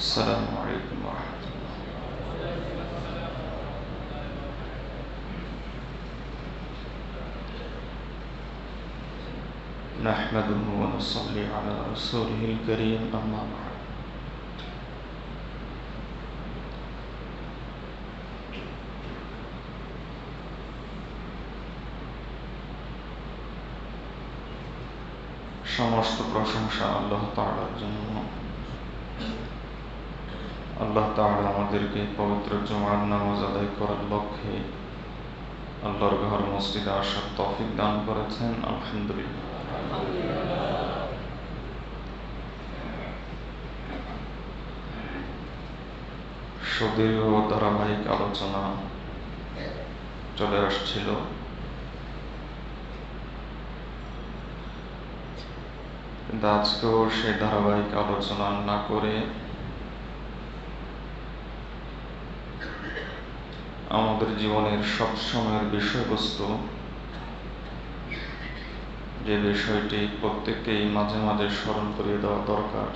السلام عليكم ورحمة الله. نحمده ونصلي على رسوله الكريم أما بعد. সমস্ত প্রশংসা আল্লাহ তাআলার জন্য। আল্লাহ তাআলা আমাদেরকে পবিত্র জুমার নামাজ আদায় করার লক্ষ্যে আল্লাহর ঘর মসজিদে আসার তৌফিক দান করেছেন, আলহামদুলিল্লাহ। সুদীর্ঘ ধারাবাহিক আলোচনা চলে আসছিল। কিন্তু আজকেও সেই ধারাবাহিক আলোচনা না করে আমাদের জীবনের সবসময়ের বিষয়বস্তু, যে বিষয়টি প্রত্যেককেই মাঝে মাঝে স্মরণ করিয়ে দেওয়া দরকার,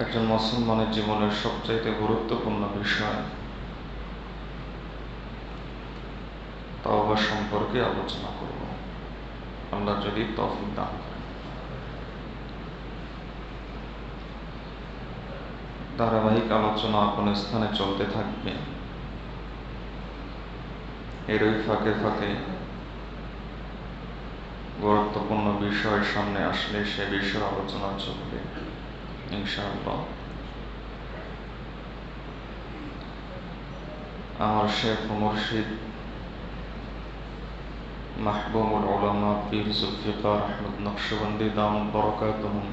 একজন মুসলমানের জীবনের সবচাইতে গুরুত্বপূর্ণ বিষয় তওবা সম্পর্কে আলোচনা করব, আল্লাহ যদি তৌফিক দান করেন। ধারাবাহিক আলোচনা আপন স্থানে চলতে থাকবে। এরই ফাঁকে ফাঁকে গুরুত্বপূর্ণ বিষয় সামনে আসলে সে বিষয়ে আলোচনা চলবে ইনশাআল্লাহ। আমার শেখ ও মুর্শিদ মাহবুবুল উলামা পীর জুলফিকার আহমদ নকশবন্দি দামাত বরকাতুহুম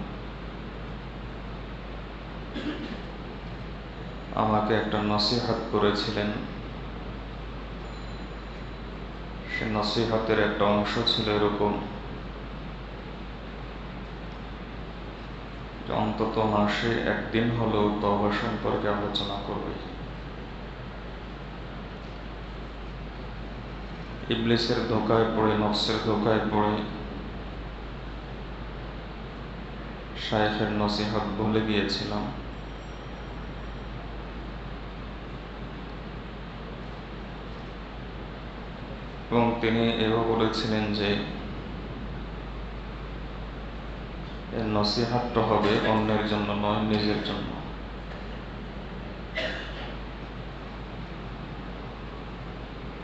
আমাকে একটা নসিহত করেছিলেন। সে নসিহতের একটা অংশ ছিল এরকম যে অন্তত মাসে একদিন হলেও তওবা সম্পর্কে আলোচনা করবে। ইবলিসের ধোকায় পড়ে, নফসের ধোকায় পড়ে শায়েখের নসিহত ভুলে গিয়েছিলাম। এবং তিনি এও বলেছিলেন যে এর নসিহতটা হবে অন্যের জন্য নয়, নিজের জন্য।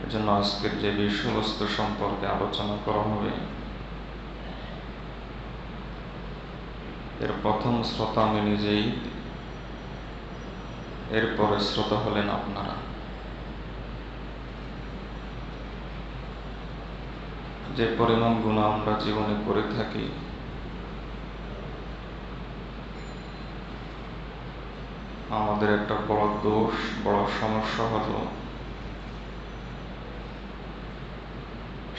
এজন্য আজকের যে বিষয়বস্তু সম্পর্কে আলোচনা করা হবে, এর প্রথম শ্রোতা আমি নিজেই, এরপরে শ্রোতা হলেন আপনারা। যে পরিমাণ গুনাহ আমরা জীবনে করে থাকি, আমাদের একটা বড় দোষ, বড় সমস্যা হলো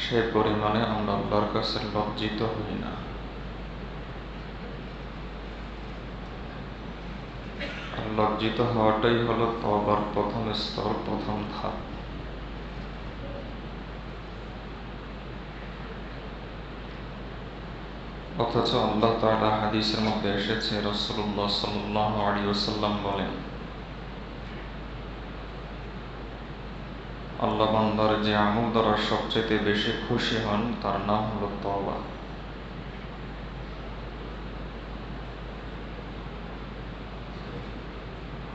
সে পরিমাণে আমরা আল্লাহর কাছে লজ্জিত হই না। আর লজ্জিত হওয়াটাই হলো তওবার প্রথম স্তর, প্রথম ধাপ। অথচ আল্লাহ তাআলা হাদিসের মধ্যে এসেছে, রাসূলুল্লাহ সাল্লাল্লাহু আলাইহি ওয়াসাল্লাম বলেন, আল্লাহ বান্দার যে আমল দ্বারা সবচেয়ে বেশি খুশি হন তার নাম হলো তওবা।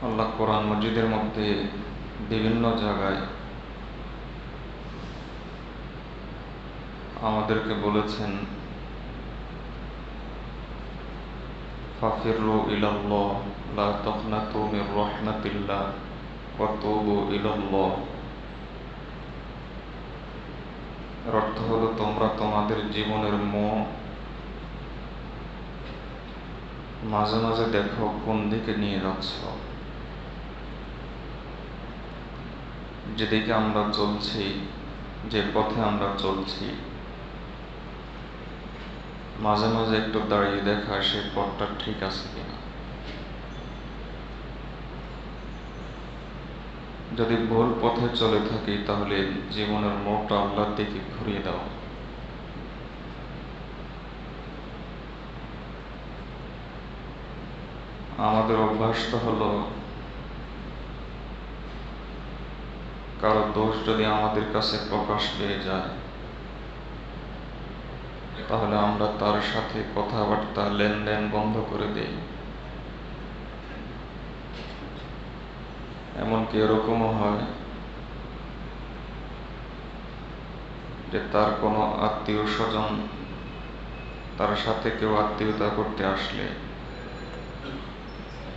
আল্লাহ কোরআন মাজিদের মধ্যে বিভিন্ন জায়গায় আমাদেরকে বলেছেন, ফাফিরু ইলাল্লাহ লা তাকনাতু মির রাহমাতিল্লাহ ওয়া তুবু ইলাল্লাহ। এর অর্থ হলো, তোমরা তোমাদের জীবনের মাঝে মাঝে দেখো কোন দিকে নিয়ে যাচ্ছ। যেদিকে আমরা চলছি, যে পথে আমরা চলছি, মাঝে মাঝে একটু দাঁড়িয়ে দেখা সেই পথটা ঠিক আছে কিনা। যদি ভুল পথে চলে থাকি তাহলে জীবনের মোড়টা আল্লাহর দিকে ঘুরিয়ে দাও। আমাদের অভ্যাস তো হলো কারো দোষ যদি আমাদের কাছে প্রকাশ পেয়ে যায় তাহলে আমরা তার সাথে কথাবার্তা লেনদেন বন্ধ করে দেই। এমনকি এরকমও হয় যে তার কোনো আত্মীয় স্বজন তার সাথে কেউ আত্মীয়তা করতে আসলে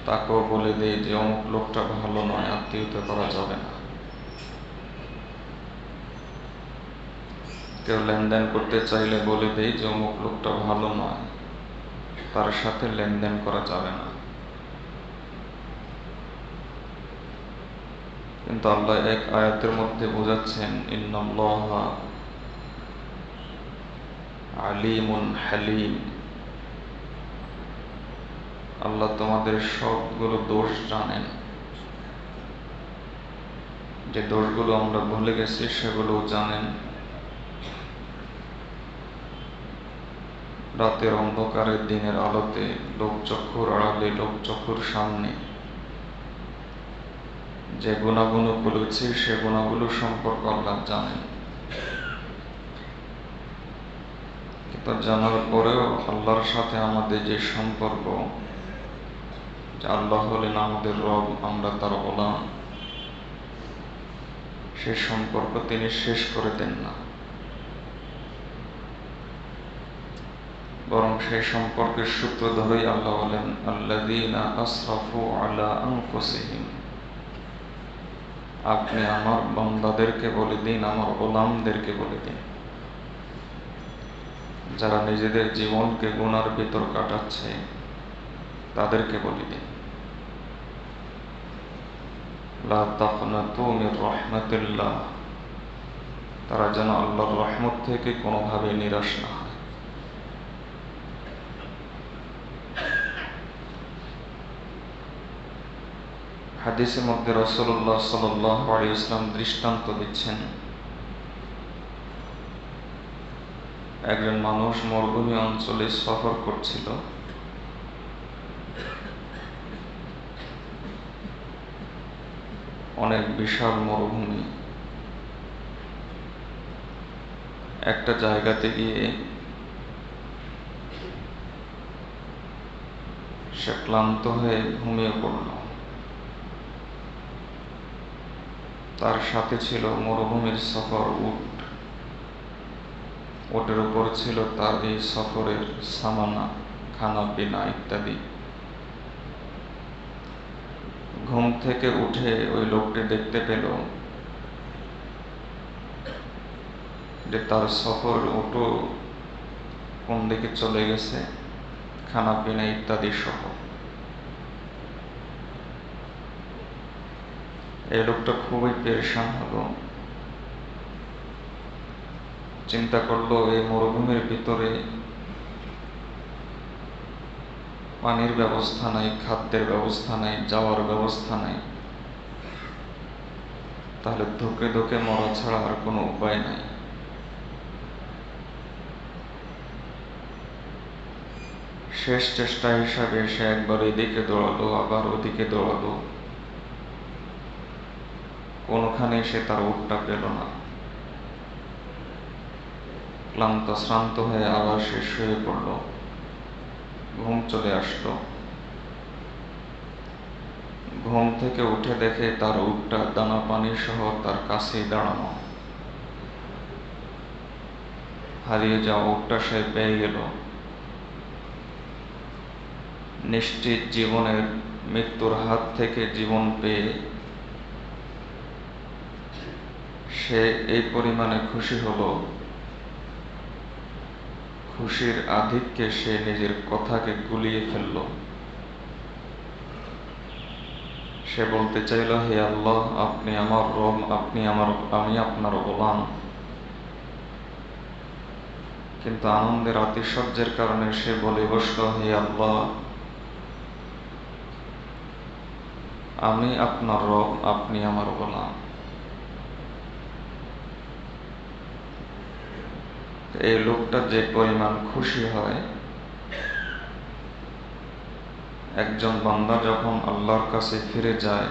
তাকেও বলে দেয় যে অমুক লোকটা ভালো নয়, আত্মীয়তা করা যাবে না। কেউ লেনদেন করতে চাইলে বলে দেয় যে অমুক লোকটা ভালো নয়, তার সাথে লেনদেন করা যাবে না। কিন্তু আল্লাহ এক আয়াতের মধ্যে বোঝাচ্ছেন, ইন্নাল্লাহা আলিমুন হালিম, আল্লাহ তোমাদের সবগুলো দোষ জানেন। যে দোষগুলো আমরা ভুলে গেছি সেগুলো জানেন। রাতের অন্ধকারে দিনের আলোতে, লোকচক্ষুর আড়ালে লোকচক্ষুর সামনে যে গুণাগুলো বলেছি সে গুণাগুলো সম্পর্কে আল্লাহ জানেন। কিন্তু জানার পরেও আল্লাহর সাথে আমাদের যে সম্পর্ক, যে আল্লাহ হলেন আমাদের রব, আমরা তার গোলাম, সে সম্পর্ক তিনি শেষ করে দেন না, বরং সেই সম্পর্কের সূত্র ধরেই আল্লাহ বলেন, আল্লাযীনা আসরাফু আলা আনফুসিহিম, আপনি আমার বান্দাদেরকে বলে দিন, আমার গোলামদেরকে বলে দিন, যারা নিজেদের জীবনকে গুনার ভিতর কাটাচ্ছে তাদেরকে বলে দিন, লা তাকনাতু মির রাহমাতিল্লাহ, তারা যেন আল্লাহর রহমত থেকে কোনোভাবে নিরাশ না হয়। হাদিসের মধ্যে রাসূলুল্লাহ সাল্লাল্লাহু আলাইহি ওয়াসাল্লাম দৃষ্টান্ত দিচ্ছেন, একজন মানুষ মরুভূমি অঞ্চলে সফর করছিল। অনেক বিশাল মরুভূমি। একটা জায়গাতে গিয়ে সে ক্লান্ত হয়ে ঘুমিয়ে পড়ল। তার সাথে ছিল মরুভূমির সফর উট। ওটের উপর ছিল তার এই সফরের সামানা, খানা পিনা ইত্যাদি। ঘুম থেকে উঠে ওই লোকটি দেখতে পেল যে তার সফর উটও কোন দিকে চলে গেছে, খানা পিনা ইত্যাদি সহ। এই লোকটা খুবই পেরেশান হলো। চিন্তা করলো এই মরুভূমির ভিতরে পানির ব্যবস্থা নাই, খাদ্যের ব্যবস্থা নাই, যাওয়ার ব্যবস্থা নাই, তাহলে ধুকে ধুকে মরা ছাড়া আর কোনো উপায় নাই। শেষ চেষ্টা হিসাবে সে একবার এদিকে দৌড়ালো, আবার ওদিকে দৌড়ালো, কোনোখানে সে তার উটটা পেল না। ক্লান্ত শ্রান্ত হয়ে আবার সে শুয়ে পড়ল। ঘুম চলে আসলো। ঘুম থেকে উঠে দেখে তার উটটা দানা পানি সহ তার কাছেই দাঁড়ানো। হারিয়ে যাওয়া উটটা সে পেয়ে গেল। নিশ্চিত জীবনের মৃত্যুর হাত থেকে জীবন পেয়ে সে এই পরিমাণে খুশি হলো, খুশির আধিক্যে সে নিজের কথাকে গুলিয়ে ফেলল। সে বলতে চাইল, হে আল্লাহ, আপনি আমার রব, আমি আপনার গোলাম। কিন্তু আনন্দের আতিশয্যের কারণে সে বলে বসল, হে আল্লাহ, আমি আপনার রব, আপনি আমার গোলাম। এই লোকটা যে পরিমাণ খুশি হয়, একজন বান্দা যখন আল্লাহর কাছে ফিরে যায়,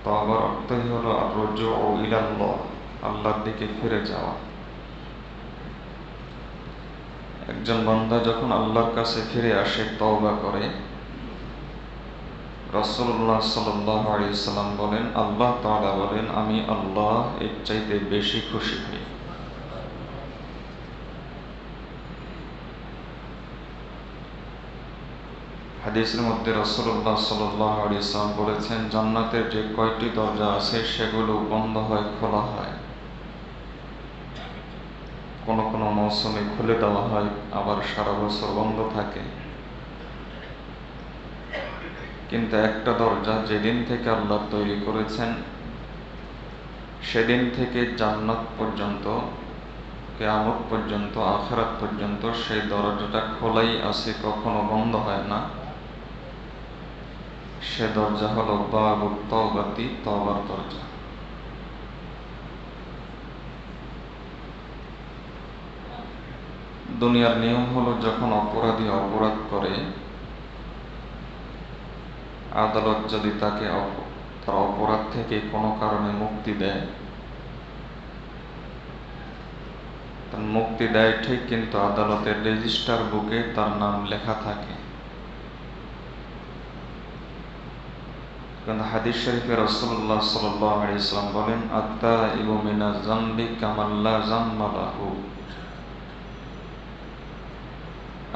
তওবার অর্থই হলো আর-রুজু ইলাল্লাহ, আল্লাহর দিকে ফিরে যাওয়া। একজন বান্দা যখন আল্লাহর কাছে ফিরে আসে, তওবা করে, রাসূলুল্লাহ সাল্লাল্লাহু আলাইহি ওয়াসাল্লাম বলেন, আল্লাহ তাআলা বলেন, আমি আল্লাহ এর চাইতে বেশি খুশি হই। হাদিসের মধ্যে রাসূলুল্লাহ সাল্লাল্লাহু আলাইহি ওয়াসাল্লাম বলেছেন, জান্নাতের যে কয়টি দরজা আছে সেগুলো বন্ধ হয়, খোলা হয়। কোনো কোনো মৌসুমে খুলে দেওয়া হয়, আবার সারা বছর বন্ধ থাকে। কিন্তু একটা দরজা যেদিন থেকে আল্লাহ তৈরি করেছেন সেদিন থেকে জান্নাত পর্যন্ত, কিয়ামত পর্যন্ত, আখিরাত পর্যন্ত সেই দরজাটা খোলাই আছে, কখনো বন্ধ হয় না। সে দরজা হলো বাবুত তাওবাতি, তওবার দরজা। দুনিয়ার নিয়ম হলো, যখন অপরাধী অপরাধ করে, আদালত যদি তাকে তার অপরাধ থেকে কোনো কারণে মুক্তি দেয়, তার মুক্তি দেয় ঠিক, কিন্তু আদালতের রেজিস্টার বুকে তার নাম লেখা থাকে। কিন্তু হাদিস শরীফে রাসূলুল্লাহ সাল্লাল্লাহু আলাইহি ওয়াসাল্লাম বলেন, আত-তাইবু মিনাজ যামবি কামান লা যামবা লাহু।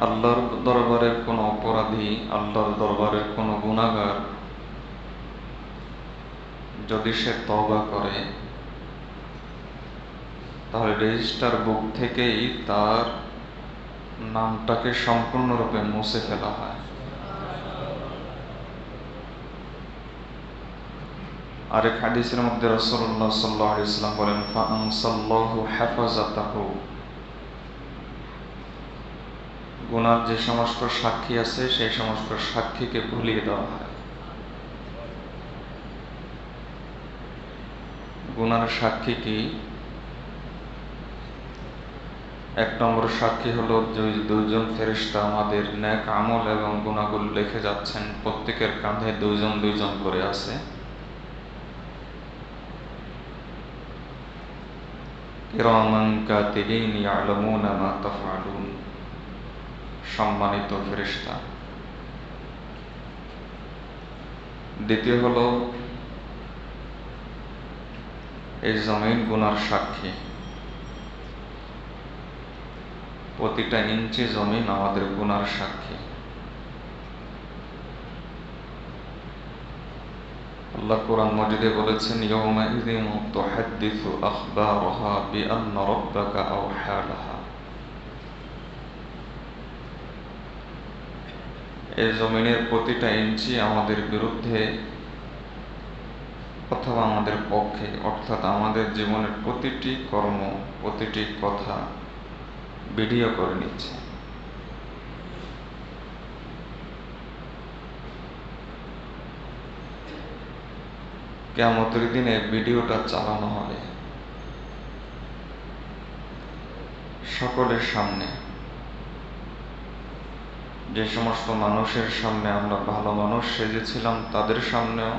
আল্লাহর দরবারের কোনো অপরাধী, আল্লাহর দরবারের কোনো গুনাহগার যদি সে তওবা করে, তাহলে রেজিস্টার বুক থেকেই তার নামটাকে সম্পূর্ণরূপে মুছে ফেলা হয়। আরেক হাদিসের মধ্যে রাসূলুল্লাহ সাল্লাল্লাহু আলাইহি ওয়াসাল্লাম বলেন, ফাআনসাল্লাহু হাফাযাতাহু। গুনার যে সমস্ত সাক্ষী আছে সেই সমস্ত সাক্ষীকে ভুলিয়ে দেওয়া হয়। গুনার সাক্ষী কি? এক নম্বর সাক্ষী হলো যে দুইজন ফেরেশতা আমাদের নেক আমল এবং গুনাহগুলো লিখে যাচ্ছেন, প্রত্যেকের কাঁধে দুইজন দুইজন করে আছে। কিরামান কাতিবিন ইয়ালামুনা মা তাফআলুন, সম্মানিত ফেরেশতা। দ্বিতীয় হলো, এই জমিন গুনার সাক্ষী। প্রতিটা ইঞ্চি জমিন আমাদের গুনার সাক্ষী। আল্লাহ কোরআন মাজিদে বলেছেন, ইয়াউমাইযিন তুহাদ্দিসু আখবারাহা বিআন্না রাব্বাকা আওহা লাহা। এই জমিনের প্রতিটা ইঞ্চি আমাদের বিরুদ্ধে অথবা আমাদের পক্ষে, অর্থাৎ আমাদের জীবনের প্রতিটি কর্ম, প্রতিটি কথা ভিডিও করে নিচ্ছে। কিয়ামতের দিনে ভিডিওটা চালানো হবে সকলের সামনে। যে সমস্ত মানুষের সামনে আমরা ভালো মানুষ সেজেছিলাম, তাদের সামনেও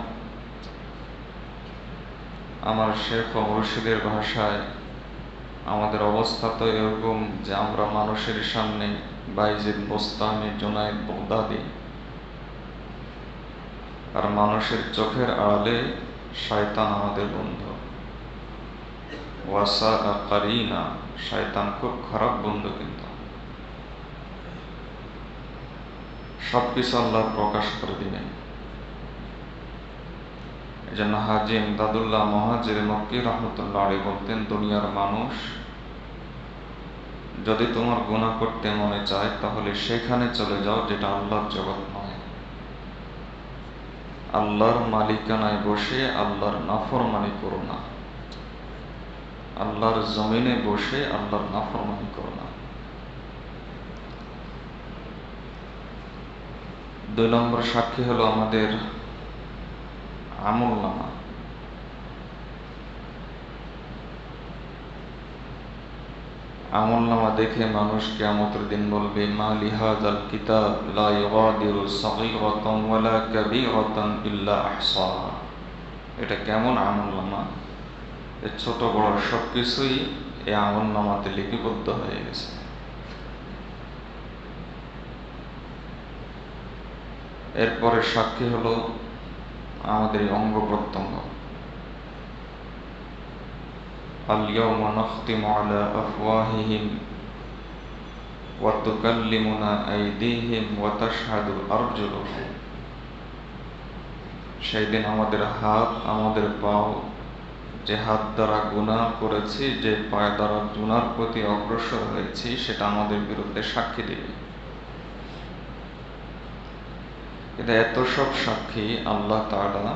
আমার শেখ ও মুর্শিদের ভাষায় আমাদের অবস্থা তো এরকম যে আমরা মানুষের সামনে বাইজিদ বোস্তামি, জুনায়েদ বাগদাদি, আর মানুষের চোখের আড়ালে শয়তান আমাদের বন্ধু। ওয়াসা কারিনা, শয়তান খুব খারাপ বন্ধু। কিন্তু সবকিছু আল্লাহ প্রকাশ করে দিবেন। এই জন্য হাজী ইমদাদুল্লাহ মুহাজির মক্কি রহমতুল্লাহ আলাইহি বলতেন, দুনিয়ার মানুষ, যদি তোমার গুনাহ করতে মনে চায় তাহলে সেখানে চলে যাও যেটা আল্লাহর জগৎ নয়। আল্লাহর মালিকানায় বসে আল্লাহর নাফরমানি করো না, আল্লাহর জমিনে বসে আল্লাহর নাফরমানি করো না। 2 নম্বর সাক্ষী হলো আমাদের আমলনামা। আমলনামা দেখে মানুষ কিয়ামতের দিন বলবে, মা লিহাযাল কিতাব লা ইউগাদিরু সাগীরাতান ওয়ালা কাবীরাতান ইল্লা আহসাহা। এটা কেমন আমলনামা, এর ছোট বড় সবকিছুই এই আমলনামাতে লিপিবদ্ধ হয়ে গেছে। এরপরে সাক্ষী হলো আমাদের অঙ্গ প্রত্যঙ্গ। আল-ইয়াওমা নাখতিমু আলা আফওয়াহিহিম ওয়া তুকাল্লিমুনা আইদিহিম ওয়া তাশহাদু আরজুলুহুম। সেই দিন আমাদের হাত, আমাদের পাও, যে হাত দ্বারা গুনাহ করেছি, যে পায়ে দ্বারা গুনার প্রতি অগ্রসর হয়েছি, সেটা আমাদের বিরুদ্ধে সাক্ষী দেবে। কিন্তু এত সব সাক্ষী আল্লাহ তাআলা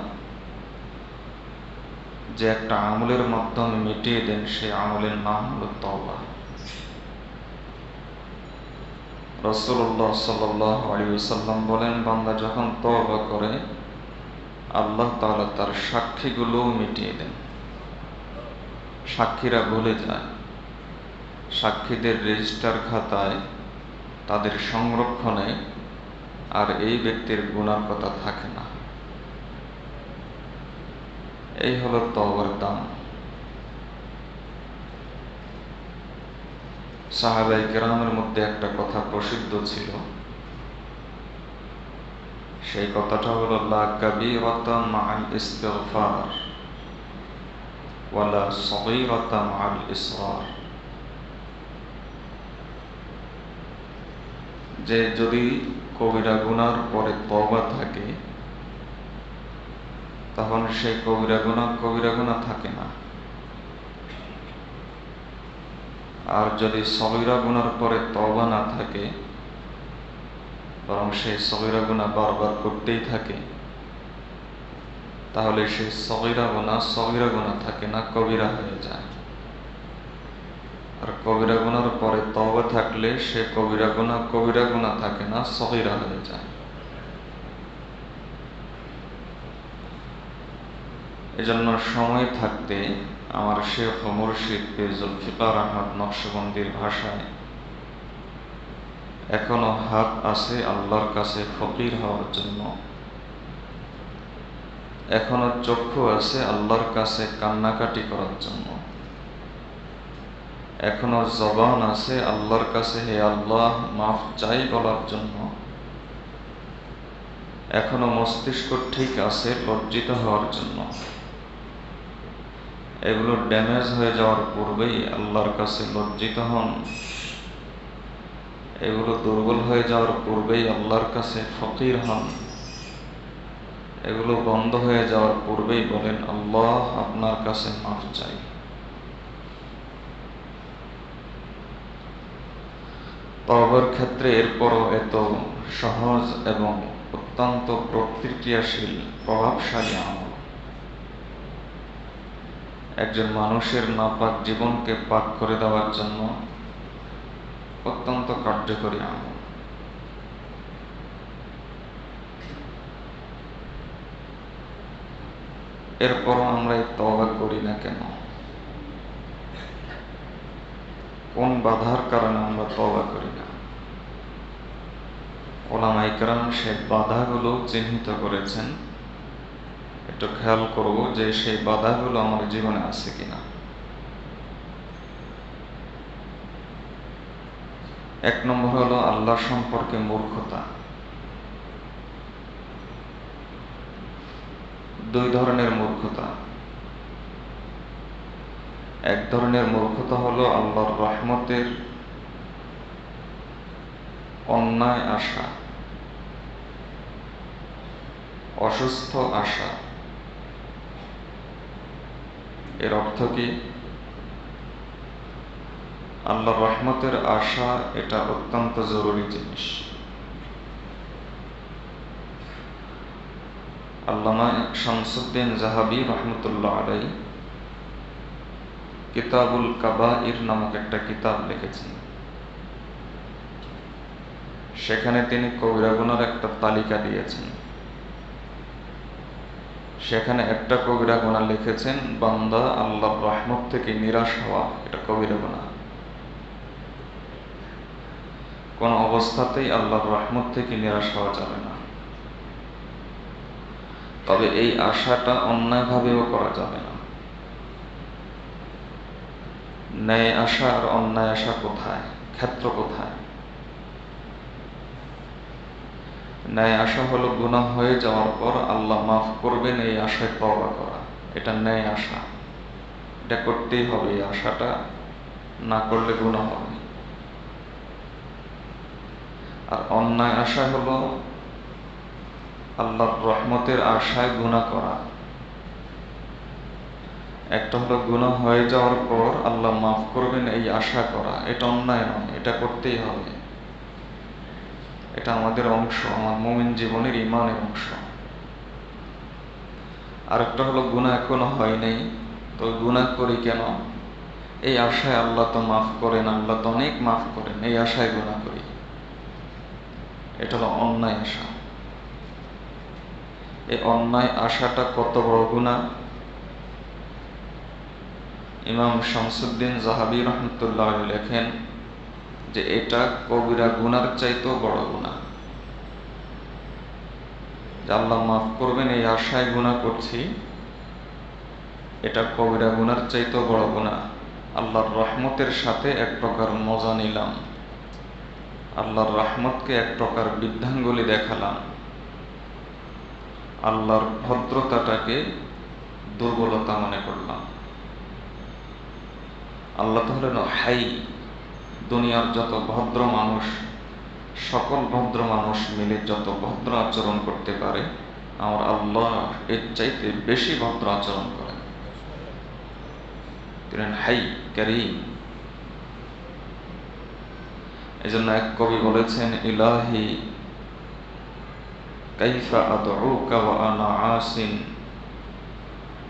যে একটা আমলের মাধ্যমে মিটিয়ে দেন, সেই আমলের নাম হলো তওবা। রাসূলুল্লাহ সাল্লাল্লাহু আলাইহি ওয়াসাল্লাম বলেন, বান্দা যখন তওবা করে আল্লাহ তাআলা তার সাক্ষীগুলো মিটিয়ে দেন। সাক্ষীরা ভুলে যায়, সাক্ষীদের রেজিস্টার খাতায়, তাদের সংরক্ষণে আর এই ব্যক্তির গুনার কথা থাকে না। এই হলো তওবার দাম। সাহাবায়ে কেরামের মধ্যে একটা কথা প্রসিদ্ধ ছিল, সেই কথাটা হলো, লা কাবীরাতা মাআল ইস্তিগফার ওয়ালা সগীরাতা মাআল ইসরার। যে যদি কবিরা গুনার পরে তওবা থাকে, তখন সেই কবিরা গুনাহ থাকে না। আর যদি সগীরা গুনার পরে তওবা না থাকে, বরং সেই সগীরা গুনাহ বারবার করতেই থাকে, তাহলে সেই সগীরা গুনাহ থাকে না, কবিরা হয়ে যায়। আর কবিরা গুনার পরে তওবা থাকলে সে কবিরা গুনাহ থাকে না, সগীরা হয়ে যায়। এজন্য সময় থাকতে আমার শেখ ও মুর্শিদ পীর জুলফিকার আহমদ নকশবন্দির ভাষায়, এখনো হাত আছে আল্লাহর কাছে ফকির হওয়ার জন্য, এখনো চক্ষু আছে আল্লাহর কাছে কান্নাকাটি করার জন্য, এখনো জবান আছে আল্লাহর কাছে হে আল্লাহ মাফ চাই বলার জন্য, এখনো মস্তিষ্ক ঠিক আছে লজ্জিত হওয়ার জন্য। এগুলো ড্যামেজ হয়ে যাওয়ার পূর্বেই আল্লাহর কাছে লজ্জিত হন, এগুলো দুর্বল হয়ে যাওয়ার পূর্বেই আল্লাহর কাছে ফকির হন, এগুলো বন্ধ হয়ে যাওয়ার পূর্বেই বলেন, আল্লাহ আপনার কাছে মাফ চাই। তওবার ক্ষেত্রে এরপরও এত সহজ এবং অত্যন্ত প্রতিক্রিয়াশীল, প্রভাবশালী আমল, একজন মানুষের নাপাক জীবনকে পাক করে দেওয়ার জন্য অত্যন্ত কার্যকরী আমল। এরপরও আমরা এই তওবা করি না কেন? কোন বাধার কারণে আমরা তওবা করি না? উলামায়ে কেরাম সেই বাধাগুলো চিহ্নিত করেছেন। একটু খেয়াল করব যে সেই বাধাগুলো আমার জীবনে আছে কিনা। এক নম্বর হলো আল্লাহ সম্পর্কে মূর্খতা। দুই ধরনের মূর্খতা। এক ধরনের মূর্খতা হলো আল্লাহর রহমতের অন্যায় আশা, অসুস্থ আশা। এর অর্থ কি? আল্লাহর রহমতের আশা এটা অত্যন্ত জরুরি জিনিস। আল্লামা শামসুদ্দিন জাহাবী রহমতুল্লাহ আলাইহি কিতাবুল কাবাইর নামক একটা কিতাব লিখেছেন। সেখানে তিনি কবিরা গুনার একটা তালিকা দিয়েছেন। সেখানে একটা কবিরা গুনাহ লিখেছেন, বান্দা আল্লাহর রহমত থেকে নিরাশ হওয়া, এটা কবিরা গুনাহ। কোনো অবস্থাতেই আল্লাহর রহমত থেকে নিরাশ হওয়া যাবে না। তবে এই আশাটা অন্যায়ভাবেও করা যাবে না। ন্যায় আশা আর অন্যায় আশা কোথায়, ক্ষেত্র কোথায়? ন্যায় আশা হলো গুনাহ হয়ে যাওয়ার পর আল্লাহ মাফ করবেন এই আশায় তওবা করা, এটা ন্যায় আশা। এটা করতেই হবে, এই আশাটা না করলে গুনাহ হবে। আর অন্যায় আশা হলো আল্লাহর রহমতের আশায় গুনাহ করা। একটা হলো গুনাহ হয়ে যাওয়ার পর আল্লাহ মাফ করবেন এই আশা করা, এটা অন্যায় নয়, এটা করতেই হবে। এটা আমাদের অংশ, আমার মুমিন জীবনের ঈমানের অংশ। আরেকটা হলো গুনাহ এখনো হয় নাই, তো গুনাহ করি কেন, এই আশায় আল্লাহ তো মাফ করেন, আল্লাহ তো অনেক মাফ করেন, এই আশায় গুনাহ করি, এটা হলো অন্যায় আশা। এই অন্যায় আশাটা কত বড় গুনাহ। ইমাম শামসুদ্দিন জাহাবী রহমতুল্লাহ লেখেন যে এটা কবিরা গুনার চাইতেও বড় গুনাহ। যে আল্লাহ মাফ করবেন এই আশায় গুনাহ করছি, এটা কবিরা গুনার চাইতেও বড় গুনাহ। আল্লাহর রহমতের সাথে এক প্রকার মজা নিলাম, আল্লাহর রহমতকে এক প্রকার বৃদ্ধাঙ্গুলি দেখালাম, আল্লাহর ভদ্রতাটাকে দুর্বলতা মনে করলাম। আল্লাহ তো হলেন হাই, দুনিয়ার যত ভদ্র মানুষ, সকল ভদ্র মানুষ মিলে যত ভদ্র আচরণ করতে পারে, আমার আল্লাহ এর চাইতে বেশি ভদ্র আচরণ করেন। তিনি হাই কারীম। এজন্য এক কবি বলেছেন, ইলাহি কাইফা আদউকা ওয়া আনা আসিন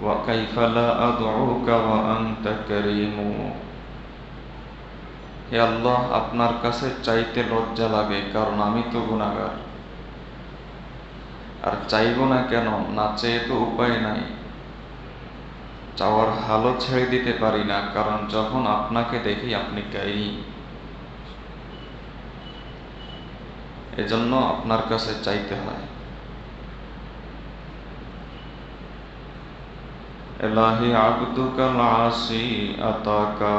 ওয়া কাইফা লা আদউকা ওয়া আনতা কারীম। হে আল্লাহ, আপনার কাছে চাইতে লজ্জা লাগে, কারণ আমি তো গুনাহগার। আর চাইব না কেন, না চেয়ে তো উপায় নাই। চাওয়ার হালও ছেড়ে দিতে পারি না, কারণ যখন আপনাকে দেখি আপনি কারীম। এজন্য আপনার কাছে চাইতে হয়। ইলাহি আবদুকাল আসি আতাকা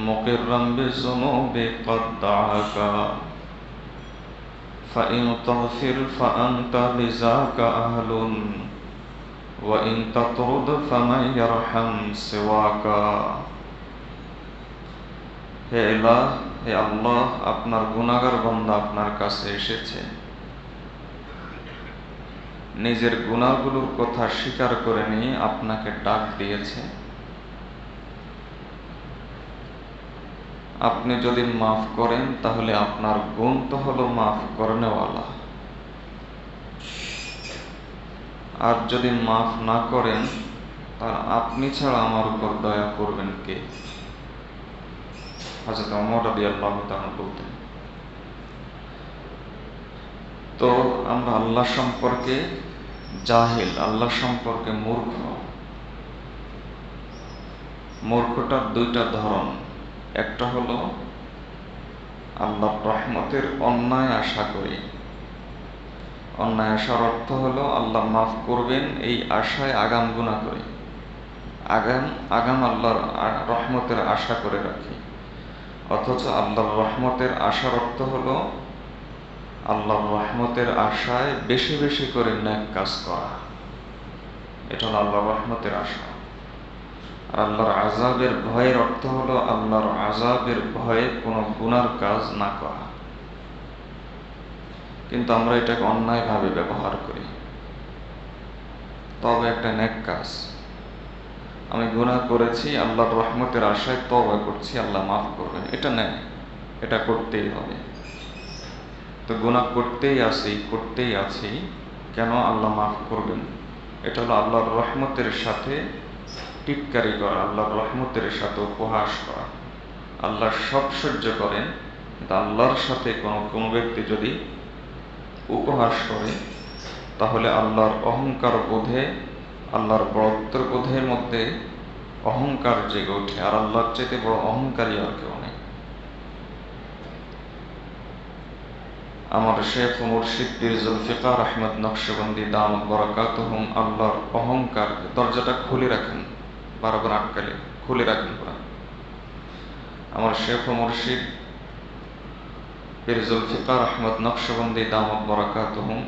মুকিররাম বিযুনুবি ক্বাদ দাআকা ফাইন তাগফির ফাআনতা লিযাকা আহলুন ওয়া ইন তাতরুদ ফামান ইয়ারহাম সিওয়াকা। হে ইলাহ, হে আল্লাহ, আপনার গুনাহগার বান্দা আপনার কাছে এসেছে, নিজের গুনাহগুলোর কথা স্বীকার করে নিয়ে আপনাকে ডাক দিয়েছে। আপনি যদি মাফ করেন তাহলে আপনার গুণ তো হলো মাফ করনেওয়ালা, আর যদি মাফ না করেন তাহলে আপনি ছাড়া আমার উপর দয়া করবেন কে? হযরত ওমর রাদিয়াল্লাহু তাআলা বলতেন। তো আমরা আল্লাহ সম্পর্কে জাহিল, আল্লাহ সম্পর্কে মূর্খ। মূর্খটার দুইটা ধরন। একটা হলো আল্লাহর রহমতের অন্যায় আশা করি। অন্যায় আশার অর্থ হলো আল্লাহ মাফ করবেন এই আশায় আগাম গুনাহ করি, আগাম আল্লাহর রহমতের আশা করে রাখি। অথচ আল্লাহর রহমতের আশার অর্থ হলো আল্লাহর রহমতের আশায় বেশি বেশি করে নেক কাজ করা, এটা হলো আল্লাহর রহমতের আশা। আর আল্লাহর আযাবের ভয়ের অর্থ হলো আল্লাহর আযাবের ভয়ে কোনো গুনার কাজ না করা। কিন্তু আমরা এটাকে অন্যায়ভাবে ব্যবহার করি। তবে একটা নেক কাজ, আমি গুনাহ করেছি, আল্লাহর রহমতের আশায় তওবা করছি, আল্লাহ মাফ করবেন, এটা নেয়, এটা করতেই হবে। তো গুনাহ করতেই আছি কেন, আল্লাহ মাফ করবেন, এটা হলো আল্লাহর রহমতের সাথে টিটকারি করা, আল্লাহর রহমতের সাথে উপহাস করা। আল্লাহ সব সহ্য করেন, কিন্তু আল্লাহর সাথে কোনো ব্যক্তি যদি উপহাস করে তাহলে আল্লাহর অহংকার বোধে, আল্লাহর বড়ত্বের বোধের মধ্যে অহংকার জেগে ওঠে। আর আল্লাহর চাইতে বড় অহংকারী আর কেউ নেই। আমার শেখ ও মুর্শিদ পীর জুলফিকার আহমদ নকশবন্দি দামত বরাকাতুহুম আল্লাহর অহংকার, দরজাটা খুলে রাখেন, বারবার আটকালে খুলে রাখেন পুরা। আমার শেখ ও মুর্শিদ পীর জুলফিকার আহমদ নকশবন্দি দামত বরাকাতুহুম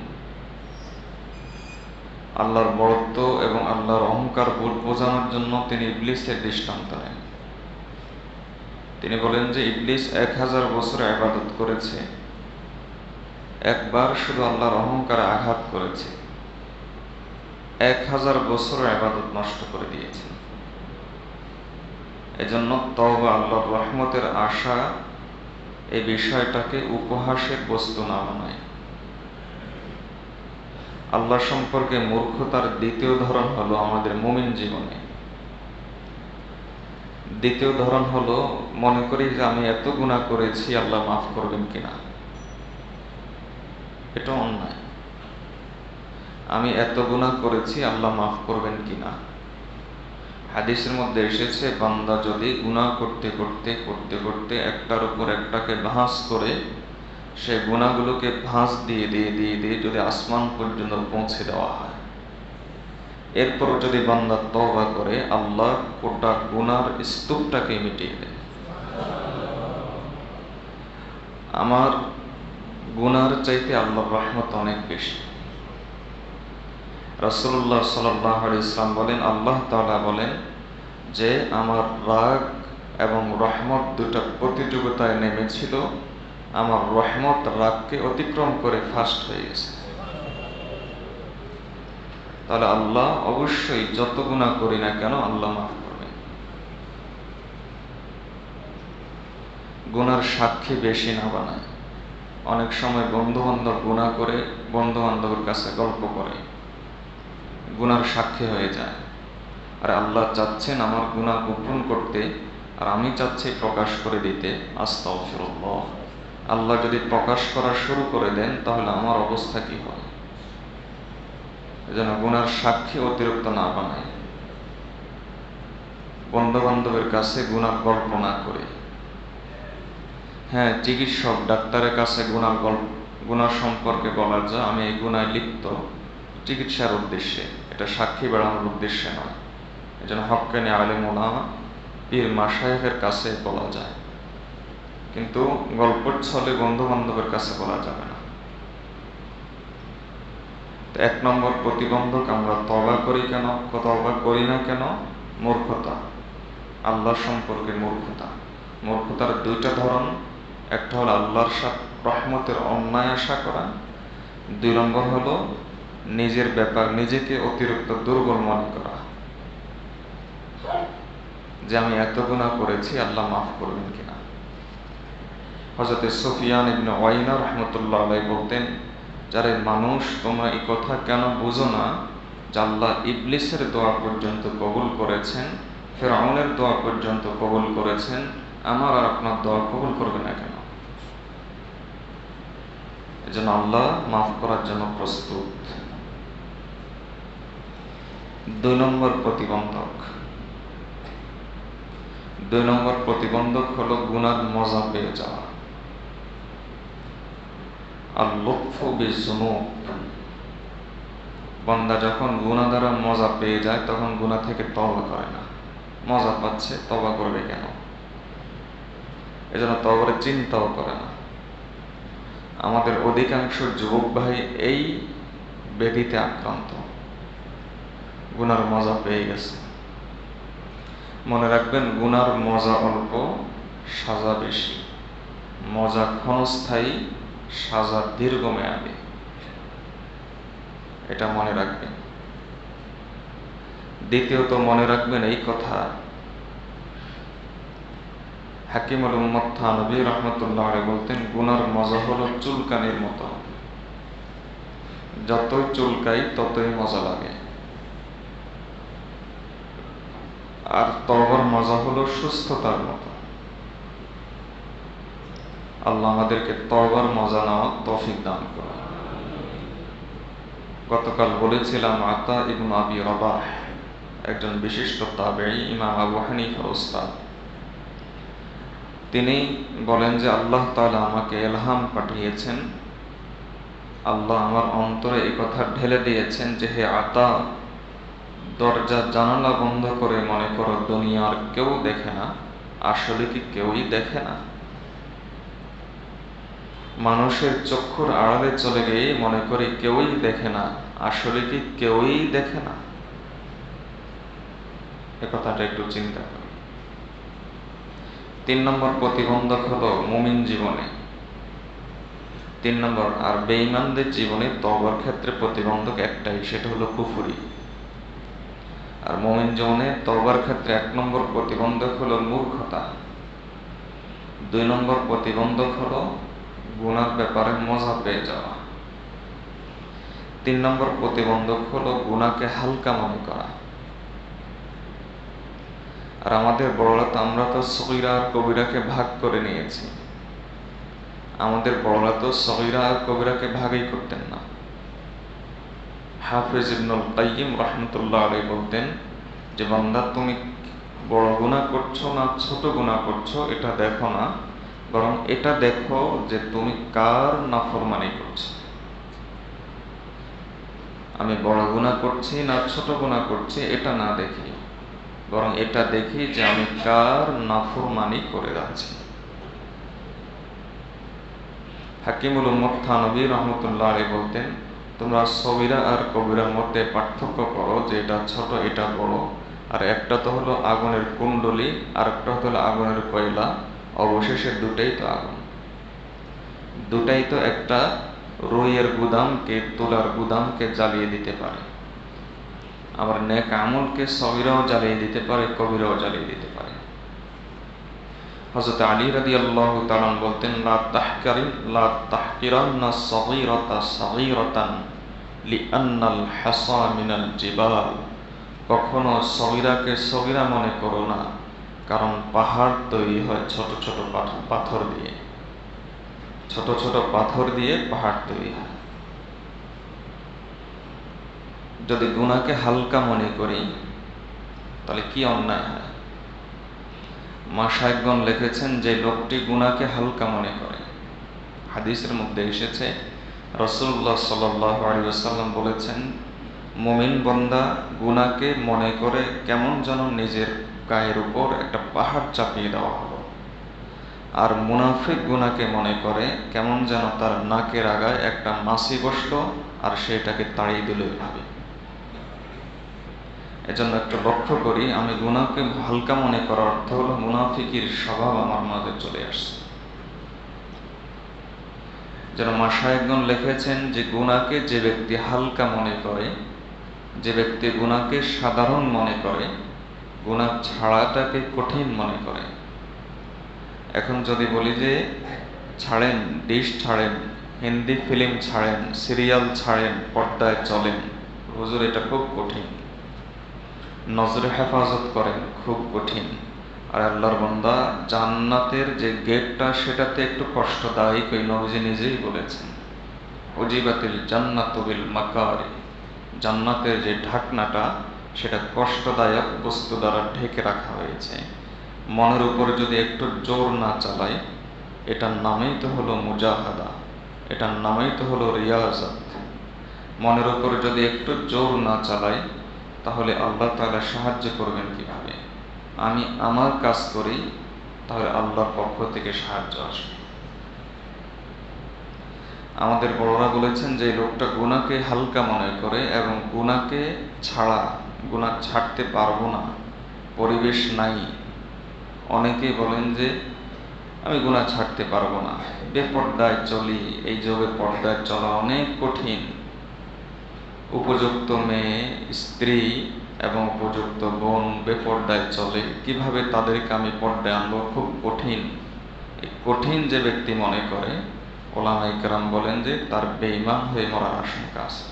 আল্লাহর বড়ত্ব এবং আল্লাহর অহংকার বোঝানোর জন্য তিনি ইবলিসের দৃষ্টান্ত নেন। তিনি বলেন যে ইবলিস 1000 বছর ইবাদত করেছে, একবার শুধু আল্লাহর অহংকারে আঘাত করেছে, 1000 বছর ইবাদত নষ্ট করে দিয়েছে। এজন্য তওবা, আল্লাহর রহমতের আশা, এই বিষয়টাকে উপহাসের বস্তু না বানায়। আল্লাহ সম্পর্কে মূর্খতার দ্বিতীয় ধরন হলো আমাদের মুমিন জীবনে। দ্বিতীয় ধরন হলো মনে করি যে আমি এত গুনাহ করেছি, আল্লাহ মাফ করবেন কিনা। এটা অন্যায়। আমি এত গুনাহ করেছি, আল্লাহ মাফ করবেন কিনা। হাদিসের মধ্যে এসেছে, বান্দা যদি গুনাহ করতে করতে করতে করতে একটার উপর একটাকে ভাঁজ করে, সে গুনাহগুলোকে ভাঁজ দিয়ে দিয়ে দিয়ে দিয়ে যদি আসমান পর্যন্ত পৌঁছে দেওয়া হয়, এরপর যদি বান্দা তওবা করে, আল্লাহ গোটা গুনার স্তূপটাকে মিটিয়ে দেন। আমার গুনার চাইতে আল্লাহর রহমত অনেক বেশি। রাসূলুল্লাহ সাল্লাল্লাহু আলাইহি ওয়াসাল্লাম বলেন, আল্লাহ তাআলা বলেন যে আমার রাগ এবং রহমত দুটো প্রতিযোগিতায় নেমেছিল, আমার রহমত রাগকে অতিক্রম করে ফার্স্ট হয়ে গেছে। তাহলে আল্লাহ অবশ্যই যত গুনাহ করি না কেন আল্লাহ মাফ করবেন। গুনার সাক্ষী বেশি না বানায়। অনেক সময় বন্ধু বান্ধব গুনাহ করে বন্ধু বান্ধবের কাছে গল্প করে, গুনার সাক্ষী হয়ে যায়। আর আল্লাহ চাচ্ছেন আমার গুনাহ গোপন করতে, আর আমি চাচ্ছি প্রকাশ করে দিতে। আস্তাগফিরুল্লাহ। আল্লাহ যদি প্রকাশ করা শুরু করে দেন, তাহলে আমার অবস্থা কি হবে। এজন্য গুনার সাক্ষী অতিরিক্ত না বানায়, বন্ধু বান্ধবের কাছে গুনার গল্প না করে। হ্যাঁ, চিকিৎসক ডাক্তারের কাছে গুনার সম্পর্কে বলা যায়, আমি এই গুনায় লিপ্ত, চিকিৎসার উদ্দেশ্যে, এটা সাক্ষী বাড়ানোর উদ্দেশ্যে নয়। এজন্য হক্কানি আলেম ওলামা পীর মাশায়েখের কাছে বলা যায়, কিন্তু গল্পের ছলে বন্ধু বান্ধবের কাছে বলা যাবে না। তো 1 নম্বর প্রতিবন্ধক, আমরা তওবা করি কেন, তওবা করি না কেন? মূর্খতা, আল্লাহ সম্পর্কে মূর্খতা। মূর্খতার 2টা ধরন। একটা হলো আল্লাহর রহমতের অন্যায় আশা করা, 2 নম্বর হলো নিজের ব্যাপার নিজেকে অতিরিক্ত দুর্বল মনে করা, যে আমি এত গুনাহ করেছি, আল্লাহ মাফ করবেন কিনা। হযরত সুফিয়ান ইবনে উয়াইনা রাহমাতুল্লাহ আলাইহি বলতেন, যারা মানুষ, তোমরা এই কথা কেন বুঝো না যে আল্লাহ ইবলিসের দোয়া পর্যন্ত কবুল করেছেন, ফিরআউনের দোয়া পর্যন্ত কবুল করেছেন, আমার আর আপনার দোয়া কবুল করবে না কেন? এজন্য আল্লাহ মাফ করার জন্য প্রস্তুত। 2 নম্বর প্রতিবন্ধক। 2 নম্বর প্রতিবন্ধক হলো গুনার মজা পেয়ে যাওয়া। আল-লুৎফু বিজ-যুনুব। বান্দা যখন গুনাহ দ্বারা মজা পেয়ে যায়, তখন গুনাহ থেকে তওবা করে না। মজা পাচ্ছে, তওবা করবে কেন? এজন্য তওবার চিন্তাও করে না। আমাদের অধিকাংশ যুবক ভাই এই ব্যাধিতে আক্রান্ত, গুনার মজা পেয়ে গেছে। মনে রাখবেন, গুনার মজা অল্প, সাজা বেশি। মজা ক্ষণস্থায়ী, সাজা দীর্ঘমেয়াদী। এটা মনে রাখবেন। দ্বিতীয়ত মনে রাখবেন এই কথা, হাকিমুল উম্মত থানভী রাহমাতুল্লাহ আলাইহি বলতেন, গুনার মজা হলো চুলকানির মতো, যতই চুলকাই ততই মজা লাগে। আর তওবার মজা হলো সুস্থতার মতো। আল্লাহ আমাদেরকে তওবার মজা নেওয়ার তৌফিক দান করুন। গতকাল বলেছিলাম, আতা ইবনে আবি রাবাহ, একজন বিশিষ্ট তাবেঈ, ইমাম আবু হানিফার উস্তাদ, তিনি বলেন যে আল্লাহ তাআলা আমাকে ইলহাম পাঠিয়েছেন আল্লাহ আমার অন্তরে এই কথা ঢেলে দিয়েছেন যে হে আতা, দরজা জানালা বন্ধ করে মনে করো দুনিয়ার কেউ দেখে না। আসলে কি কেউই দেখে না? মানুষের চক্ষুর আড়ালে চলে গিয়ে মনে করি কেউই দেখে না। আসলে কি কেউই দেখে না? এ কথাটা একটু চিন্তা করি। 3 নম্বর প্রতিবন্ধক হলো মুমিন জীবনে। 3 নম্বর, আর বেঈমানদের জীবনে তওবার ক্ষেত্রে প্রতিবন্ধক একটাই, সেটা হলো কুফরি। আর মুমিন জীবনে তওবার ক্ষেত্রে 1 নম্বর প্রতিবন্ধক হলো মূর্খতা। 2 নম্বর প্রতিবন্ধক হলো গুনার ব্যাপারে মজা পেয়ে যাওয়া। 3 নম্বর প্রতিবন্ধক হলো গুনাহকে হালকা মনে করা। আর আমাদের বড়রা তো, আমরা তো সগীরা আর কবিরাকে ভাগ করে নিয়েছি। আমাদের বড়রা তো সগীরা আর কবিরাকে ভাগই করতেন না। হাফেজ ইবনুল কাইয়িম রাহমাতুল্লাহ আলাইহি বলতেন যে বান্দা, তুমি বড় গুনাহ করছো না ছোট গুনাহ করছো এটা দেখো না, বরং এটা দেখো যে তুমি কার নাফরমানি করছো। আমি বড় গুনাহ করছি না ছোট গুনাহ করছি এটা না দেখি, বরং এটা দেখি যে আমি কার নাফরমানি করে যাচ্ছি। হাকিমুল উম্মত থানভী রাহমাতুল্লাহ আলাইহি বলতেন, তোমরা সগীরা আর কবিরার মধ্যে পার্থক্য করো যে এটা ছোট এটা বড়। আর একটা তো হলো আগুনের কুণ্ডলী, আর একটা হলো আগুনের কয়লা, অবশেষে দুটাই তো আগুন। দুটাই তো একটা রুইয়ের গুদামকে, তুলার গুদামকে জ্বালিয়ে দিতে পারে। আবার নেক আমলকে সগীরাও জ্বালিয়ে দিতে পারে, কবিরাও জ্বালিয়ে দিতে পারে। হযরত আলী রাদিয়াল্লাহু তাআলা বলতেন, লা তাহকিরান্না সগীরাতা সগীরাতান লিআন্নাল হাসা মিনাল জিবাল। কখনো সগীরাকে সগীরা মনে করো না, কারণ পাহাড় তৈরি হয় ছোট ছোট পাথর দিয়ে। ছোট ছোট পাথর দিয়ে পাহাড় তৈরি হয়। যদি গুনাহকে হালকা মনে করি তাহলে কি অন্যায় হয়। মাশায়েখগণ লিখেছেন যে লোকটি গুনাহকে হালকা মনে করে, হাদিসের মধ্যে এসেছে রাসূলুল্লাহ সাল্লাল্লাহু আলাইহি ওয়াসাল্লাম বলেছেন, মুমিন বান্দা গুনাহকে মনে করে কেমন যেন নিজের গায়ের উপর একটা পাহাড় চাপিয়ে দেওয়া হলো। আর মুনাফিক গুনাহকে মনে করে কেমন যেন তার নাকের আগায় একটা মাছি বসলো আর সেটাকে তাড়িয়ে দিল এভাবে। এজন্য একটু লক্ষ্য করি, আমি গুনাহকে হালকা মনে করার অর্থ হলো মুনাফিকির স্বভাব আমার মাঝে চলে আসছে। যেন মাশায়েখগণ লিখেছেন যে গুনাহকে যে ব্যক্তি হালকা মনে করে, যে ব্যক্তি গুনাহকে সাধারণ মনে করে, গুনাহ ছাড়াটাকে কঠিন মনে করে। এখন যদি বলি যে ছাড়েন, ডিশ ছাড়েন, হিন্দি ফিল্ম ছাড়েন, সিরিয়াল ছাড়েন, পর্দায় চলেন, হুজুর এটা খুব কঠিন। নজরে হেফাজত করেন, খুব কঠিন। আর আল্লাহর বান্দা, জান্নাতের যে গেটটা সেটাতে একটু কষ্টদায়ক, ওই নবীজি নিজেই বলেছেন, উজিবাতিল জান্নাতু বিল মাকারি। জান্নাতের যে ঢাকনাটা সেটা কষ্টদায়ক বস্তু দ্বারা ঢেকে রাখা হয়েছে। মনের উপরে যদি একটু জোর না চালাই, এটার নামেই তো হলো মুজাহাদা, এটার নামেই তো হলো রিয়াজত। মনের উপরে যদি একটু জোর না চালাই তাহলে আল্লাহ তাআলা সাহায্য করবেন কিভাবে? আমি আমার কাজ করি, তাহলে আল্লাহর পক্ষ থেকে সাহায্য আসবে। আমাদের বড়রা বলেছেন যে লোকটা গুনাহকে হালকা মনে করে এবং গুনাহকে ছাড়া, গুনাহ ছাড়তে পারবো না, পরিবেশ নাই। অনেকেই বলেন যে আমি গুনাহ ছাড়তে পারবো না, বেপর্দায় চলি। এই যুগে পর্দায় চলা অনেক কঠিন। উপযুক্ত মেয়ে, স্ত্রী এবং উপযুক্ত বোন বেপর্দায় চলে, কিভাবে তাদেরকে আমি পর্দায় আনবো, খুব কঠিন। এই কঠিন যে ব্যক্তি মনে করে, ওলামায়ে কেরাম বলেন যে তার বেঈমান হয়ে মরার আশঙ্কা আছে।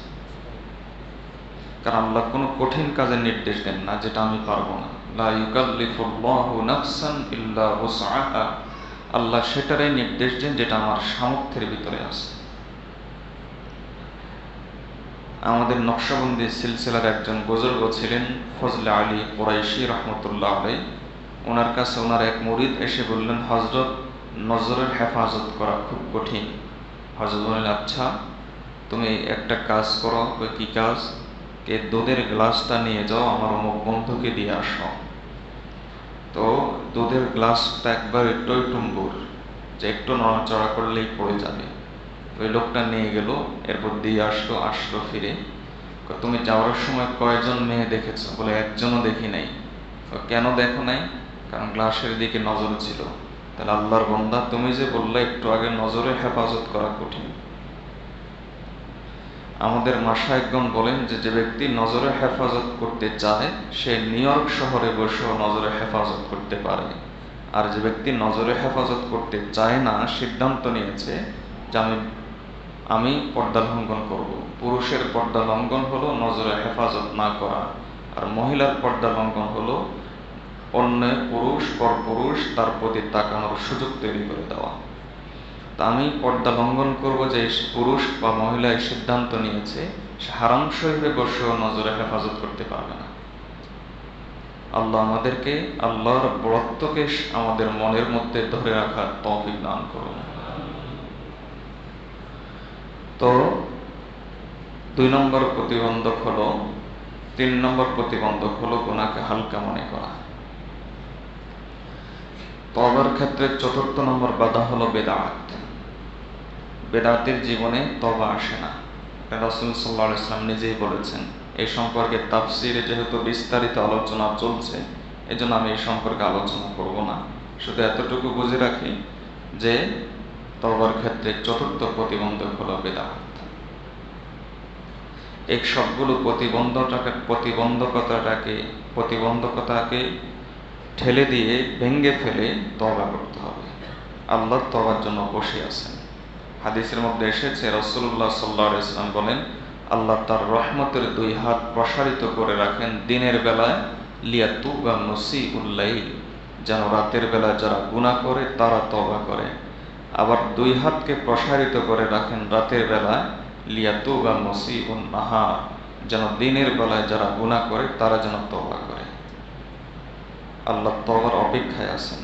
কারণ আল্লাহ কোনো কঠিন কাজের নির্দেশ দেন না যেটা আমি পারবো না। লা ইউকাল্লিফুল্লাহু নাফসান ইল্লা উসআহা। আল্লাহ সেটারই নির্দেশ দেন যেটা আমার সামর্থ্যের ভিতরে আছে। আমাদের নকশবন্দি সিলসিলার একজন বুজুর্গ ছিলেন ফজলে আলী কুরাইশি রহমতুল্লাহ আলাইহি। ওনার কাছে ওনার এক মুরিদ এসে বললেন, হযরত, নজরের হেফাজত করা খুব কঠিন। হযরত বললেন, আচ্ছা তুমি একটা কাজ করো, কি কাজ? কে দুধের গ্লাসটা নিয়ে যাও, আমার অমুক বন্ধুকে দিয়ে আসো। তো দুধের গ্লাসটা একবারে টইটুম্বুর, যে একটু নড়াচড়া করলেই পড়ে যাবে। ওই লোকটা নিয়ে গেল, এরপর দিয়ে আসলো ফিরে। তুমি যাওয়ার সময় কয়জন মেয়ে দেখেছো? বলে একজনও দেখি নাই। কেন দেখো নাই? কারণ গ্লাসের দিকে নজর ছিল। তাহলে আল্লাহর বান্দা, তুমি যে বললে একটু আগে নজরে হেফাজত করা কঠিন, আমাদের মাশায়েখগণ বলেন যে যে ব্যক্তি নজরে হেফাজত করতে চায় সে নিউ ইয়র্ক শহরে বসেও নজরে হেফাজত করতে পারে। আর যে ব্যক্তি নজরে হেফাজত করতে চায় না, সিদ্ধান্ত নিয়েছে যে আমি পর্দা লঙ্ঘন করব। পুরুষের পর্দা লঙ্ঘন হলো নজরে হেফাজত না করা, আর মহিলার পর্দা লঙ্ঘন হলো অন্য পুরুষ তার প্রতি তাকানোর সুযোগ তৈরি করে দেওয়া। তা আমি পর্দা লঙ্ঘন করব, যে পুরুষ বা মহিলা এই সিদ্ধান্ত নিয়েছে, সে হারাম শরীফে বসেও নজরে হেফাজত করতে পারবে না। আল্লাহ আমাদেরকে আল্লাহর বরত্বকে আমাদের মনের মধ্যে ধরে রাখার তৌফিক দান করুন। তো 2 নম্বর প্রতিবন্ধক হলো, 3 নম্বর প্রতিবন্ধক হলো গুনাহকে হালকা মনে করা। তওবার ক্ষেত্রে 4র্থ নম্বর বাধা হলো বেদাত। বেদাতের জীবনে তওবা আসে না, রাসূল সাল্লাল্লাহু আলাইহি ওয়াসাল্লাম নিজেই বলেছেন। এই সম্পর্কে তাফসীরে যেহেতু বিস্তারিত আলোচনা চলছে, এজন্য আমি এই সম্পর্কে আলোচনা করব না। শুধু এতটুকু বুঝে রাখি যে তওবার ক্ষেত্রে 4র্থ প্রতিবন্ধক হলো বেদাত। এই সবগুলো প্রতিবন্ধকতাকে ঠেলে দিয়ে ভেঙে ফেলে তওবা করতে হবে। আল্লাহ তওবার জন্য বসে আছেন। হাদিসের মধ্যে এসেছে, রাসূলুল্লাহ সাল্লাল্লাহু আলাইহি ওয়াসাল্লাম বলেন, আল্লাহ তার রহমতের 2 হাত প্রসারিত করে রাখেন দিনের বেলায়, লিয়াতুবা মুসিউল লাইল, যেন রাতের বেলা যারা গুনাহ করে তারা তওবা করে। আবার 2 হাতকে প্রসারিত করে রাখেন রাতের বেলায়, লিয়াতুবা মুসিউন নাহার, যেন দিনের বেলায় যারা গুনাহ করে তারা যেন তওবা করে। আল্লাহ তওবার অপেক্ষায় আছেন।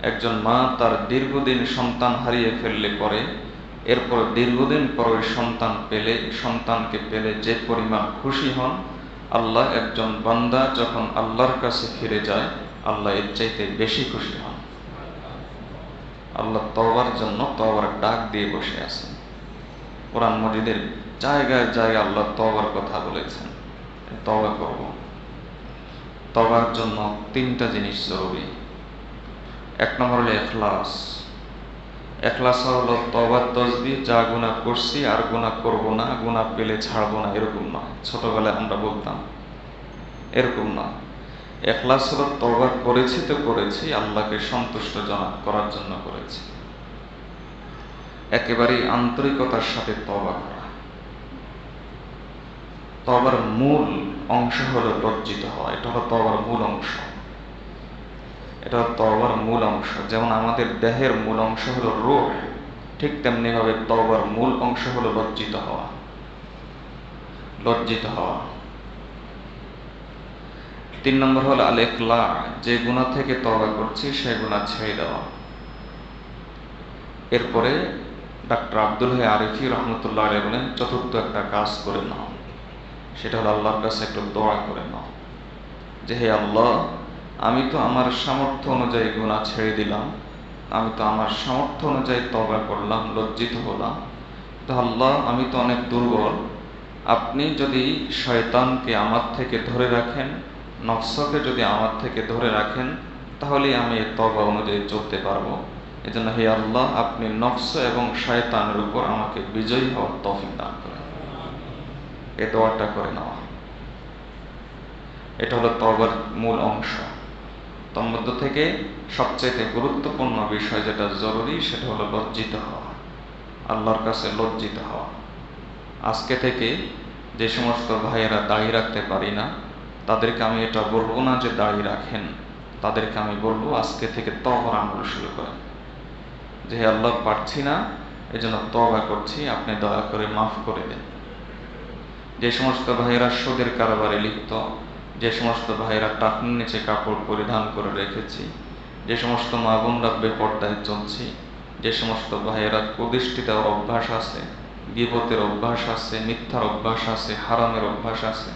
একজন মা তার দীর্ঘদিন সন্তান হারিয়ে ফেললে পরে, এরপর দীর্ঘদিন পর ওই সন্তানকে পেলে যে পরিমাণ খুশি হন, আল্লাহ একজন বান্দা যখন আল্লাহর কাছে ফিরে যায়, আল্লাহ এর চাইতে বেশি খুশি হন। আল্লাহ তওবার জন্য তওবার ডাক দিয়ে বসে আছেন। কোরআন মাজিদের জায়গায় জায়গায় আল্লাহ তওবার কথা বলেছেন। তওবা করব। তওবার জন্য 3টা জিনিস জরুরি। 1 নম্বর হলো ইখলাস। ইখলাস হলো তওবার তাসবিহ, যা গুনাহ করছি আর গুনাহ করব না, গুনাহ পেলে ছাড়বো না, এরকম নয়। ছোটবেলায় আমরা বলতাম, এরকম নয়। ইখলাস হলো তওবা করেছি তো করেছি, আল্লাহকে সন্তুষ্ট করার জন্য করেছি। একেবারেই আন্তরিকতার সাথে তওবা করা। তওবার মূল অংশ হলো লজ্জিত হওয়া। এটা হলো তওবার মূল অংশ। এটা তওবার মূল অংশ। যেমন আমাদের দেহের মূল অংশ হলো রূহ, ঠিক তেমনি ভাবে তওবার মূল অংশ হলো লজ্জিত হওয়া। লজ্জিত হওয়া। 3 নম্বর হলো আল ইকলা, যে গুনাহ থেকে তওবা করছি সেই গুনাহ ছেড়ে দেওয়া। এরপরে ডাক্তার আব্দুল হাই আরিফি রহমতুল্লাহ আলাইহি বলেন, 4র্থ একটা কাজ করে নাও, সেটা হলো আল্লাহর কাছে একটু দোয়া করে নাও যে, হে আল্লাহ, আমি তো আমার সামর্থ্য অনুযায়ী গুনাহ ছেড়ে দিলাম, আমি তো আমার সামর্থ্য অনুযায়ী তওবা করলাম, লজ্জিত হলাম, তো আল্লাহ আমি তো অনেক দুর্বল। আপনি যদি শয়তানকে আমার থেকে ধরে রাখেন, নফসকে যদি আমার থেকে ধরে রাখেন, তাহলে আমি এই তওবা অনুযায়ী চলতে পারবো। এজন্য হে আল্লাহ, আপনি নফস এবং শয়তানের উপর আমাকে বিজয়ী হওয়ার তৌফিক দান করেন। এই দোয়াটা করে নেওয়া, এটা হলো তওবার মূল অংশ। তার মধ্য থেকে সবচেয়ে গুরুত্বপূর্ণ বিষয় যেটা জরুরি, সেটা হলো লজ্জিত হওয়া, আল্লাহর কাছে লজ্জিত হওয়া। আজকে থেকে যে সমস্ত ভাইয়েরা দাড়ি রাখতে পারি না, তাদেরকে আমি এটা বলবো না যে দাড়ি রাখেন, তাদেরকে আমি বলবো আজকে থেকে তওবার আমল শুরু করেন। যে হে আল্লাহ, পারছি না, এজন্য তওবা করছি, আপনি দয়া করে মাফ করে দেন। যে সমস্ত ভাইয়েরা সুদের কারবারে লিপ্ত, যে সমস্ত ভাইয়েরা টাকনুর নিচে কাপড় পরিধান করে রেখেছি, যে সমস্ত মা বোনরা বেপর্দায় চলছি, যে সমস্ত ভাইয়েরা কুদৃষ্টি দেওয়ার অভ্যাস আছে, গীবতের অভ্যাস আছে, মিথ্যার অভ্যাস আছে, হারামের অভ্যাস আছে।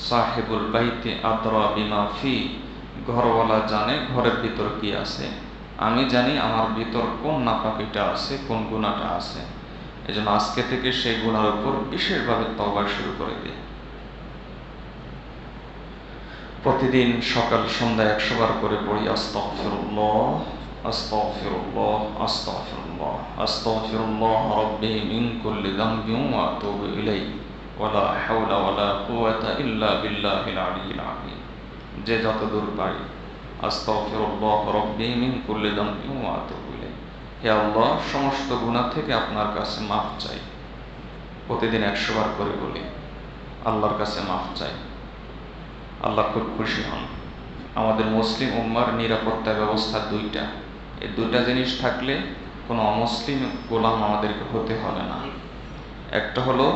সাহেবুল বাইতে আদরা বিমা ফি, ঘরওয়ালা জানে ঘরের ভিতর কি আছে। আমি জানি আমার ভিতর কোন নাপাকিটা আছে, কোন গুনাহটা আছে। এজন্য আজকে থেকে সেই গুনার উপর বিশেষভাবে তওবা শুরু করে দিই। প্রতিদিন সকাল সন্ধ্যা 100 বার করে পড়ি আস্তাগফিরুল্লাহ, আস্তাগফিরুল্লাহ, আস্তাগফিরুল্লাহ, আস্তাগফিরুল্লাহ রাব্বি মিন কুল্লি যামবিন ওয়া আতুবু ইলাইহি ওয়ালা হাওলা ওয়ালা কুওয়াতা ইল্লা বিল্লাহিল আলিয়্যিল আযীম। যে যতদূর পারি আস্তাগফিরুল্লাহ রাব্বি মিন কুল্লি যামবিন ওয়া আতুবু ইলাইহি, হে আল্লাহ সমস্ত গুনাহ থেকে আপনার কাছে মাফ চাই। প্রতিদিন 100 বার করে বলি, আল্লাহর কাছে মাফ চাই। আল্লাহ খুব খুশি হন। আমাদের মুসলিম উম্মার নিরাপত্তা ব্যবস্থা দুইটা। এই দুইটা জিনিস থাকলে কোনো অমুসলিম গোলাম আমাদেরকে হতে হবে না। একটা হলো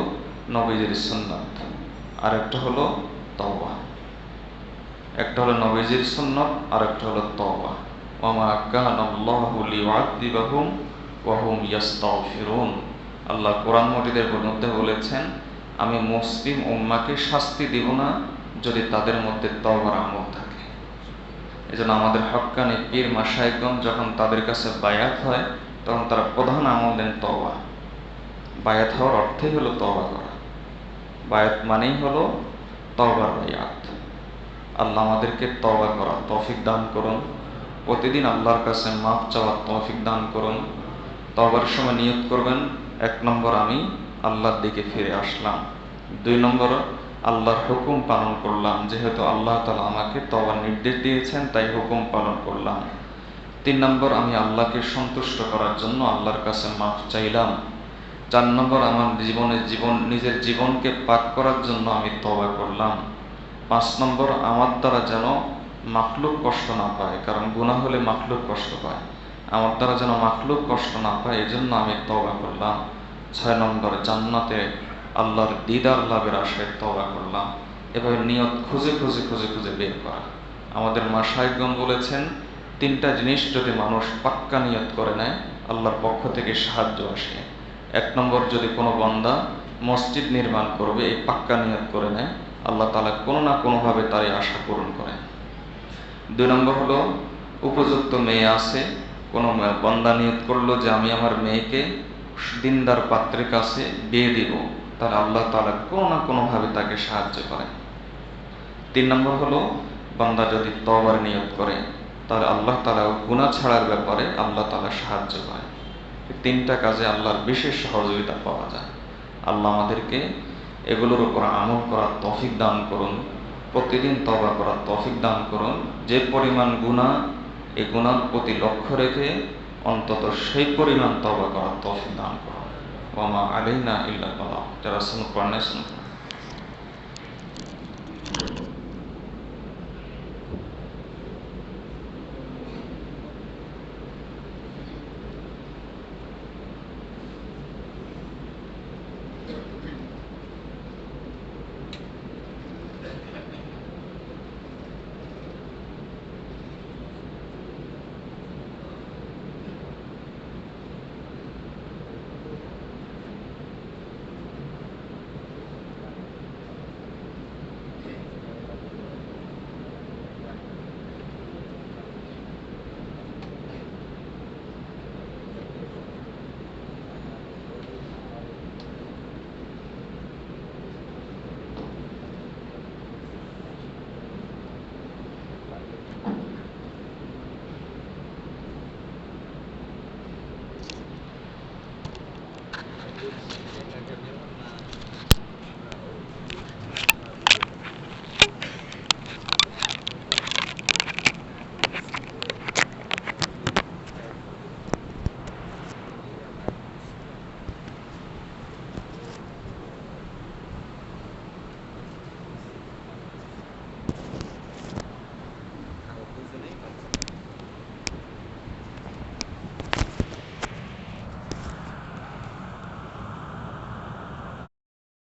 নবীজির সুন্নাত, আর একটা হলো তওবা। একটা হলো নবীজির সুন্নাত, আর একটা হলো তওবা। ওয়ামা কানাল্লাহু লিয়ুআযযিবাহুম ওয়া হুম ইস্তাগফিরুন। আল্লাহ কোরআন মজিদের মধ্যে বলেছেন, আমি মুসলিম উম্মাকে শাস্তি দিব না যদি তাদের মধ্যে তওবার আমল থাকে। এজন্য আমাদের হক্কানি পীর মাশায়েখগণ যখন তাদের কাছে বায়াত হয়, তখন তারা প্রধান আমল দেন তওবা। বায়াত হওয়ার অর্থই হলো তওবা করা। বায়াত মানেই হলো তওবার বায়াত। আল্লাহ আমাদেরকে তওবা করার তৌফিক দান করুন। প্রতিদিন আল্লাহর কাছে মাফ চাওয়ার তৌফিক দান করুন। তওবার সময় নিয়ত করবেন, 1 নম্বর আমি আল্লাহর দিকে ফিরে আসলাম। 2 নম্বর আল্লাহর হুকুম পালন করলাম, যেহেতু আল্লাহ তাআলা আমাকে তওবার নির্দেশ দিয়েছেন তাই হুকুম পালন করলাম। 3 নম্বর আমি আল্লাহকে সন্তুষ্ট করার জন্য আল্লাহর কাছে মাফ চাইলাম। 4 নম্বর আমার নিজের জীবনকে পাক করার জন্য আমি তওবা করলাম। 5 নম্বর আমার দ্বারা যেন মাখলুক কষ্ট না পায়, কারণ গুনাহ হলে মাখলুক কষ্ট পায়। আমার দ্বারা যেন মাখলুক কষ্ট না পায়, এজন্য আমি তওবা করলাম। 6 নম্বর জান্নাতে আল্লাহর দিদার লাভের আশায় তওবা করলাম। এভাবে নিয়ত খুঁজে খুঁজে খুঁজে খুঁজে বের করা। আমাদের মাশায়েখগণ বলেছেন, 3টা জিনিস যদি মানুষ পাক্কা নিয়ত করে নেয়, আল্লাহর পক্ষ থেকে সাহায্য আসে। 1 নম্বর, যদি কোনো বান্দা মসজিদ নির্মাণ করবে, এই পাক্কা নিয়ত করে নেয়, আল্লাহ তাআলা কোনো না কোনোভাবে তার এই আশা পূরণ করেন। 2 নম্বর হলো উপযুক্ত মেয়ে আছে, কোনো বান্দা নিয়ত করলো যে আমি আমার মেয়েকে দিনদার পাত্রের কাছে বিয়ে দিব, তাহলে আল্লাহ তাআলা কোনো না কোনোভাবে তাকে সাহায্য করেন। 3 নম্বর হলো বান্দা যদি তওবার নিয়ত করে, তাহলে আল্লাহ তাআলা গুনাহ ছাড়ার ব্যাপারে আল্লাহ তাআলা সাহায্য করেন। এই 3টা কাজে আল্লাহর বিশেষ সহযোগিতা পাওয়া যায়। আল্লাহ আমাদেরকে এগুলোর উপর আমল করার তৌফিক দান করুন। প্রতিদিন তওবা করার তৌফিক দান করুন। যে পরিমাণ গুনাহ, এই গুনার প্রতি লক্ষ্য রেখে অন্তত সেই পরিমাণ তওবা করার তৌফিক দান করুন। ওয়া মা আলাইনা ইল্লাল বালাগ। যারা শুনুন কোরআনে শুনুন।